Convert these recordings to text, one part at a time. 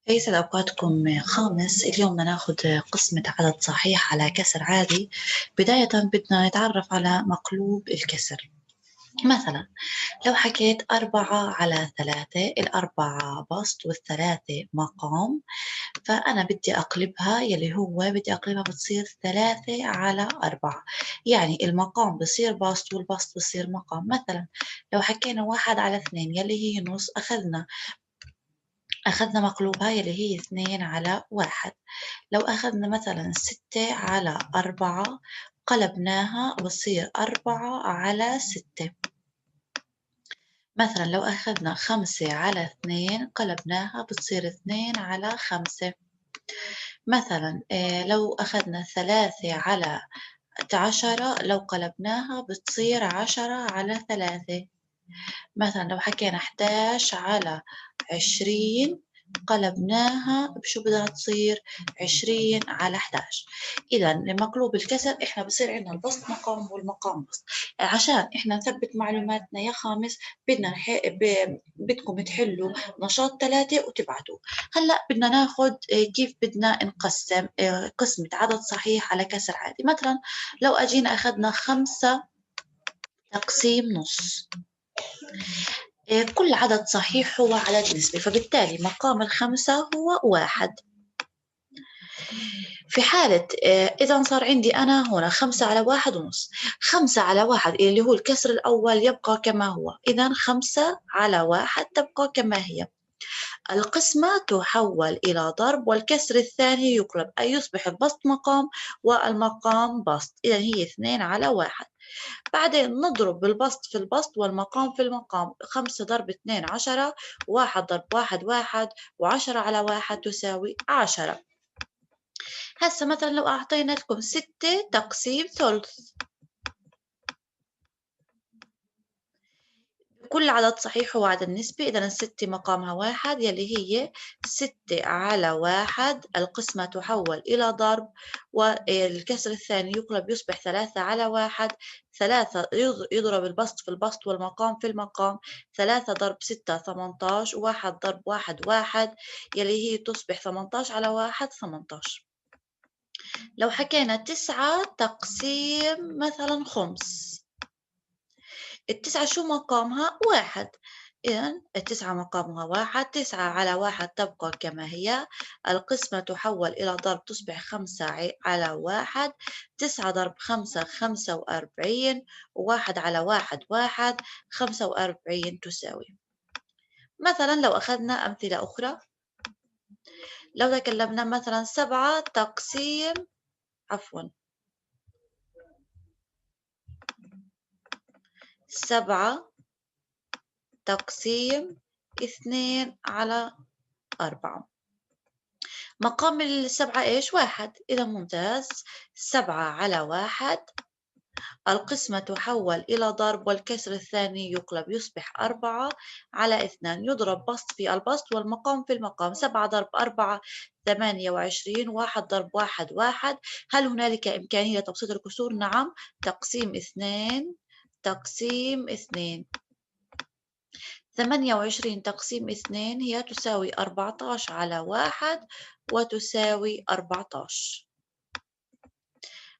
يسعد أوقاتكم خامس. اليوم بدنا ناخد قسمة عدد صحيح على كسر عادي. بداية بدنا نتعرف على مقلوب الكسر. مثلا لو حكيت 4/3، الأربعة بسط والثلاثة مقام، فأنا بدي أقلبها، يلي هو بدي أقلبها بتصير 3/4. يعني المقام بصير بسط والبسط بصير مقام. مثلا لو حكينا 1/2، يلي هي نص، أخذنا مقلوبها يلي هي 2/1. لو أخذنا مثلا 6/4، قلبناها بصير 4/6. مثلا لو أخذنا 5/2، قلبناها بتصير 2/5. مثلا لو أخذنا 3/10، لو قلبناها بتصير 10/3. مثلا لو حكينا 11/20، قلبناها بشو بدها تصير؟ 20/11. إذا لمقلوب الكسر إحنا بصير عندنا البسط مقام والمقام بسط. عشان إحنا نثبت معلوماتنا يا خامس، بدكم تحلوا نشاط 3 وتبعتوه. هلا بدنا ناخد كيف بدنا نقسم قسمة عدد صحيح على كسر عادي. مثلا لو أجينا أخذنا 5/نص، كل عدد صحيح هو عدد نسبي، فبالتالي مقام الخمسة هو 1. في حالة إذا صار عندي أنا هنا 5/1 ونص، 5/1 اللي هو الكسر الأول يبقى كما هو، إذا 5/1 تبقى كما هي. القسمة تحول إلى ضرب والكسر الثاني يقلب، أي يصبح البسط مقام والمقام بسط، إذا هي 2/1. بعدين نضرب البسط في البسط والمقام في المقام. 5 ضرب 2 10، 1 ضرب 1 1، و10/1 تساوي 10. هسه مثلا لو أعطينا لكم 6/3، كل عدد صحيح هو عدد نسبي، إذا الستة مقامها 1، يلي هي 6/1. القسمة تحول إلى ضرب والكسر الثاني يقلب يصبح 3/1. 3 يضرب البسط في البسط والمقام في المقام. 3 ضرب 6 18، 1 ضرب 1 1، يلي هي تصبح 18/1 18. لو حكينا 9 تقسيم مثلا خمس، التسعة شو مقامها؟ 1. إذا التسعة مقامها 1، 9/1 تبقى كما هي. القسمة تحول إلى ضرب تصبح 5/1. 9 ضرب 5 45، و1/1 1، 45 تساوي. مثلا لو أخذنا أمثلة أخرى، لو تكلمنا مثلا 7 عفوا 7/2/4. مقام ال7 إيش؟ 1. إذا ممتاز. 7/1. القسمة تحول إلى ضرب والكسر الثاني يقلب يصبح 4/2. يضرب بسط في البسط والمقام في المقام. 7 ضرب 4 28، 1 ضرب 1 1. هل هنالك إمكانية لتبسيط الكسور؟ نعم. تقسيم 2 تقسيم 2. 28 تقسيم 2 هي تساوي 14/1 وتساوي 14.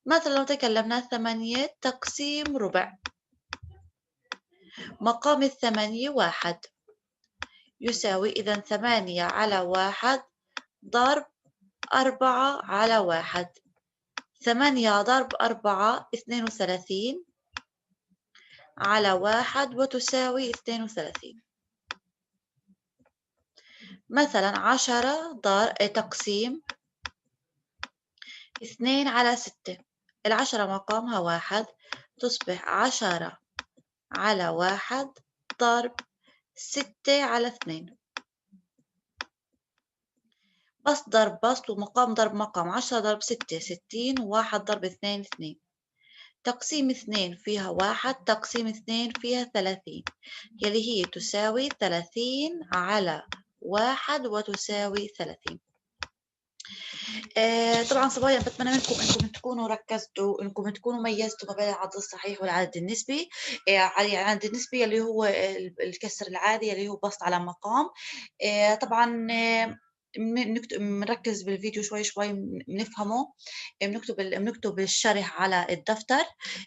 مثلا لو تكلمنا 8 تقسيم ربع، مقام 8 1، يساوي إذا 8/1 ضرب 4/1. 8 ضرب 4 32/1 وتساوي 32. مثلا 10 تقسيم 2/6، 10 مقامها 1، تصبح 10/1 ضرب 6/2. بسط ضرب بسط ومقام ضرب مقام. 10 ضرب 6 60، و1 ضرب 2 2. تقسيم 2 فيها 1، تقسيم 2 فيها 30، يلي هي تساوي 30/1 وتساوي 30. طبعا صبايا بتمنى منكم انكم تكونوا ركزتوا، انكم تكونوا ميزتوا ما بين العدد الصحيح والعدد النسبي. العدد النسبي اللي هو الكسر العادي اللي هو بسط على مقام. طبعا بنركّز بالفيديو شوي، شوي بنفهمه، بنكتب الشرح على الدفتر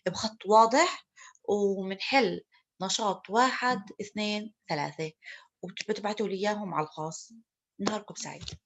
بخط واضح، وبنحل نشاط 1، 2، 3 بتبعتوا لي إياهم على الخاص. نهاركم سعيد.